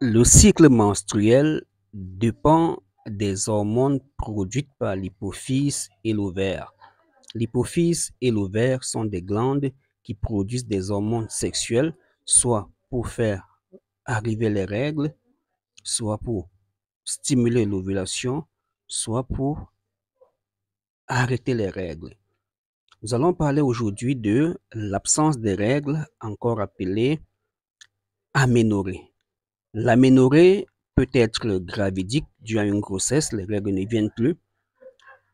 Le cycle menstruel dépend des hormones produites par l'hypophyse et l'ovaire. L'hypophyse et l'ovaire sont des glandes qui produisent des hormones sexuelles, soit pour faire arriver les règles, soit pour stimuler l'ovulation, soit pour arrêter les règles. Nous allons parler aujourd'hui de l'absence des règles, encore appelée aménorrhée. L'aménorrhée peut être gravidique due à une grossesse, les règles ne viennent plus,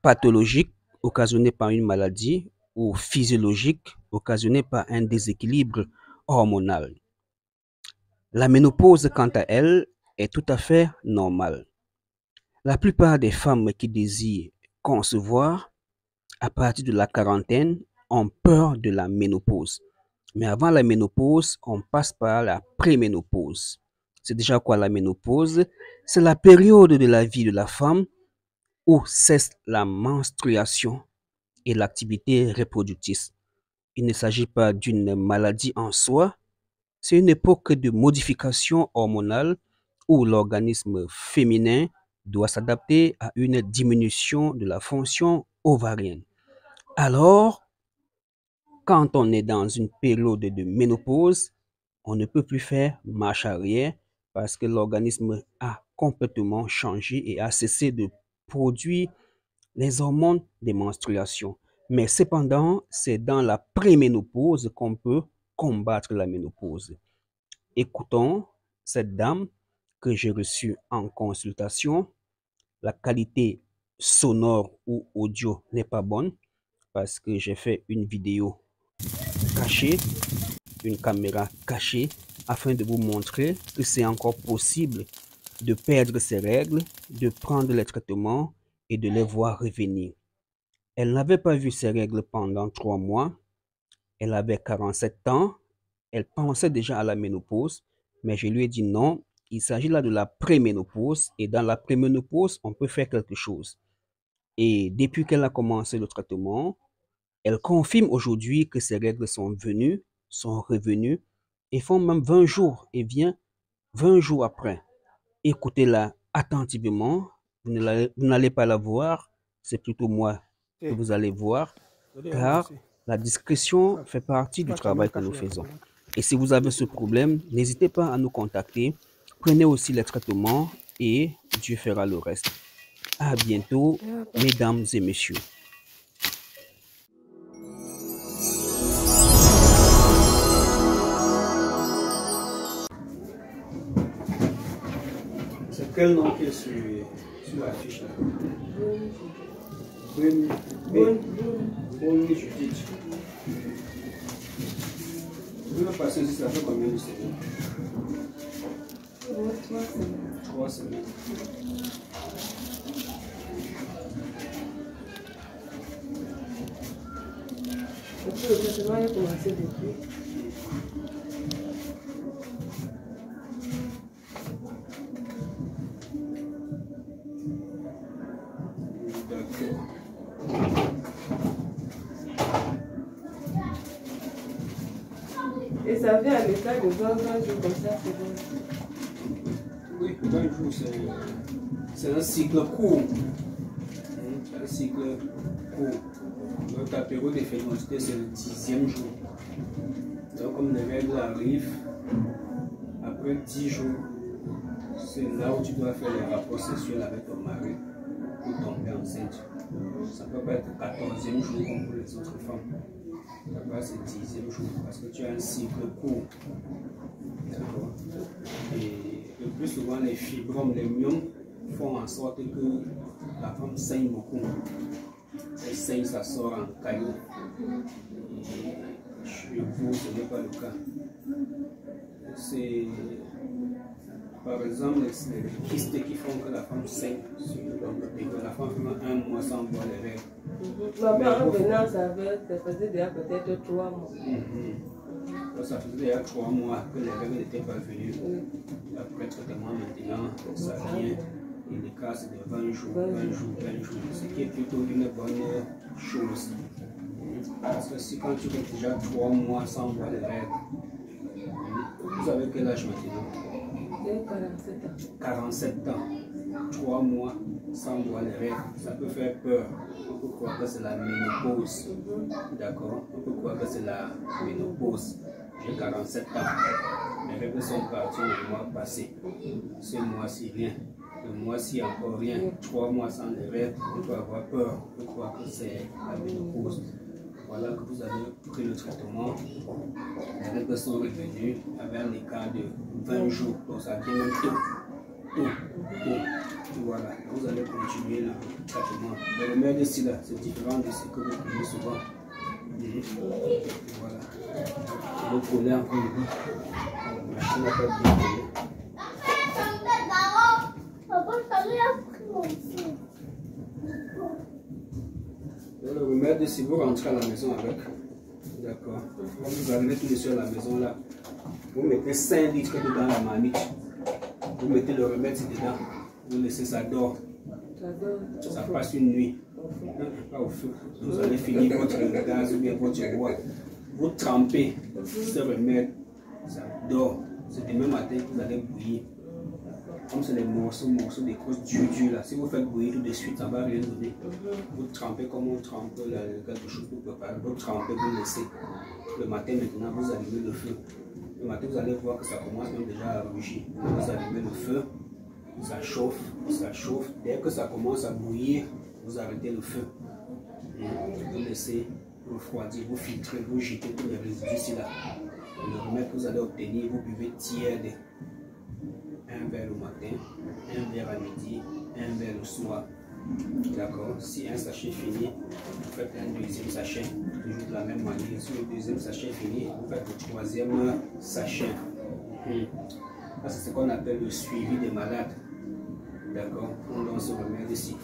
pathologique occasionnée par une maladie ou physiologique occasionnée par un déséquilibre hormonal. La ménopause, quant à elle, est tout à fait normale. La plupart des femmes qui désirent concevoir à partir de la quarantaine ont peur de la ménopause. Mais avant la ménopause, on passe par la préménopause. C'est déjà quoi la ménopause? C'est la période de la vie de la femme où cesse la menstruation et l'activité reproductrice. Il ne s'agit pas d'une maladie en soi, c'est une époque de modification hormonale où l'organisme féminin doit s'adapter à une diminution de la fonction ovarienne. Alors, quand on est dans une période de ménopause, on ne peut plus faire marche arrière parce que l'organisme a complètement changé et a cessé de produire les hormones des menstruations. Mais cependant, c'est dans la préménopause qu'on peut combattre la ménopause. Écoutons cette dame que j'ai reçue en consultation. La qualité sonore ou audio n'est pas bonne parce que j'ai fait une vidéo cachée, une caméra cachée, afin de vous montrer que c'est encore possible de perdre ses règles, de prendre les traitements et de les voir revenir. Elle n'avait pas vu ses règles pendant 3 mois. Elle avait 47 ans. Elle pensait déjà à la ménopause, mais je lui ai dit non, il s'agit là de la préménopause et dans la préménopause, on peut faire quelque chose. Et depuis qu'elle a commencé le traitement, elle confirme aujourd'hui que ses règles sont venues, sont revenues et font même 20 jours et vient 20 jours après. Écoutez-la attentivement, vous n'allez pas la voir, c'est plutôt moi que vous allez voir, car la discrétion fait partie du travail que nous faisons. Et si vous avez ce problème, n'hésitez pas à nous contacter. Prenez aussi les traitements et Dieu fera le reste. À bientôt, mesdames et messieurs. C'est quel nom qui est sur la fiche là? Bonne Judith. Vous me passez ici, ça fait combien de semaines? 3 semaines. Le traitement a commencé depuis. D'accord. Et ça vient à l'état de 20 jours comme ça, c'est bon. Oui, 20 jours, c'est un cycle court. Un cycle court. Donc, ta période de fécondité, c'est le 10e jour. Donc, comme les règles arrivent, après 10 jours, c'est là où tu dois faire les rapports sexuels avec ton mari pour tomber enceinte. Ça ne peut pas être 14e jour comme pour les autres femmes. Ça peut être 10e jour parce que tu as un cycle court. D'accord. Et le plus souvent, les fibromes, les myomes font en sorte que la femme saigne beaucoup. Elle saigne, ça sort en caillot. Et chez vous, ce n'est pas le cas. C'est par exemple les kystes qui font que la femme saigne. Donc, la femme fait 1 mois sans boire les règles. En venant, ça faisait déjà peut-être 3 mois. Ça faisait déjà 3 mois que les règles n'étaient pas venues. Après traitement, maintenant, ça vient. Et les cas, c'est de 20 jours, 20 jours, 20 jours. Ce qui est plutôt une bonne chose. Parce que si quand tu fais déjà 3 mois sans boire les règles, vous avez quel âge maintenant? J'ai 47 ans. 47 ans. 3 mois sans voir les règles. Ça peut faire peur. On peut croire que c'est la ménopause. D'accord? On peut croire que c'est la ménopause. J'ai 47 ans. Mes règles sont parties le mois passé. Ce mois-ci, rien. Le mois-ci, encore rien. 3 mois sans les règles. On peut avoir peur. On peut croire que c'est la ménopause. Voilà que vous avez pris le traitement. Les règles sont revenues avec un écart de 20 jours. Donc ça vient même tôt. Voilà, vous allez continuer le traitement. Le remède ici, là, c'est différent de ce que vous prenez souvent. Voilà. Vous prenez un peu. La machine n'a pas bien collé. Le remède, si vous rentrez à la maison avec, d'accord, quand vous arrivez tout de suite à la maison là, vous mettez 5 litres dedans la marmite, vous mettez le remède dedans, vous laissez ça dort, ça passe une nuit, pas au feu, vous allez finir votre gaz ou bien votre bois, vous trempez ce remède, ça dort, c'est demain matin que vous allez bouillir. Comme c'est les morceaux des grosses dures là, si vous faites bouillir tout de suite, ça va rien donner. Vous trempez comme on trempe quelque chose pour préparer, vous trempez, vous laissez. Le matin maintenant, vous allumez le feu. Le matin, vous allez voir que ça commence même déjà à rougir. Vous allumez le feu, ça chauffe, ça chauffe. Dès que ça commence à bouillir, vous arrêtez le feu. Vous laissez refroidir, vous filtrez, vous jetez tous les résidus ici là. Et le remède que vous allez obtenir, vous buvez tiède. Un verre le matin, un verre à midi, un verre le soir. D'accord? Si un sachet finit, vous faites un deuxième sachet, toujours de la même manière. Si le deuxième sachet finit, vous faites le troisième sachet. Ça, c'est ce qu'on appelle le suivi des malades. D'accord? On donne ce remède ici.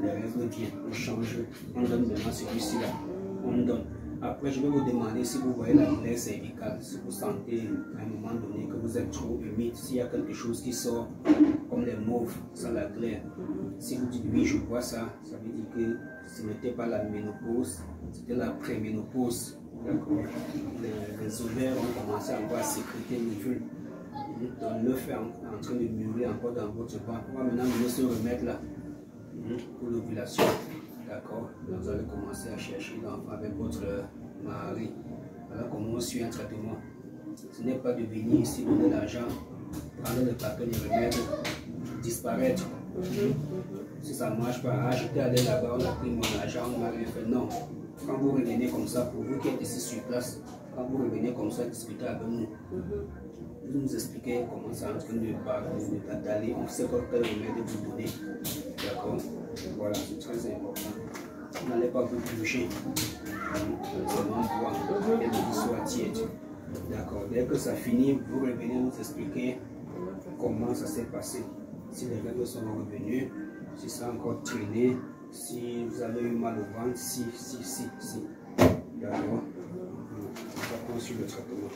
Les règles viennent, on change, on donne maintenant celui-ci là. On donne. Après, je vais vous demander si vous voyez la glaire cervicale, si vous sentez à un moment donné que vous êtes trop humide, s'il y a quelque chose qui sort comme les mauves, ça la glaire. Si vous dites oui, je vois ça, ça veut dire que ce n'était pas la ménopause, c'était la préménopause. D'accord? Les ovaires ont commencé encore à sécréter l'ovule. Donc l'œuf est en train de mûrir encore dans votre ventre. On va maintenant venir se remettre là pour l'ovulation. D'accord? Vous allez commencer à chercher l'enfant avec votre mari. Voilà comment on suit un traitement. Ce n'est pas de venir ici donner l'argent, prendre le paquet de remèdes, disparaître. Si ça ne marche pas, j'étais allé là-bas, on a pris mon argent, on m'a rien fait. Non. Quand vous revenez comme ça, pour vous qui êtes ici sur place, quand vous revenez comme ça, discutez avec nous. Vous nous expliquez comment ça est en train d'aller, on sait quel remède vous donner. D'accord? Voilà, c'est très important. Vous n'allez pas vous bouger. Seulement boire et que vous soit tiède. D'accord? Dès que ça finit, vous revenez nous expliquer comment ça s'est passé. Si les règles sont revenues, si ça a encore traîné, si vous avez eu mal au ventre, si. D'accord? On va prendre sur le traitement.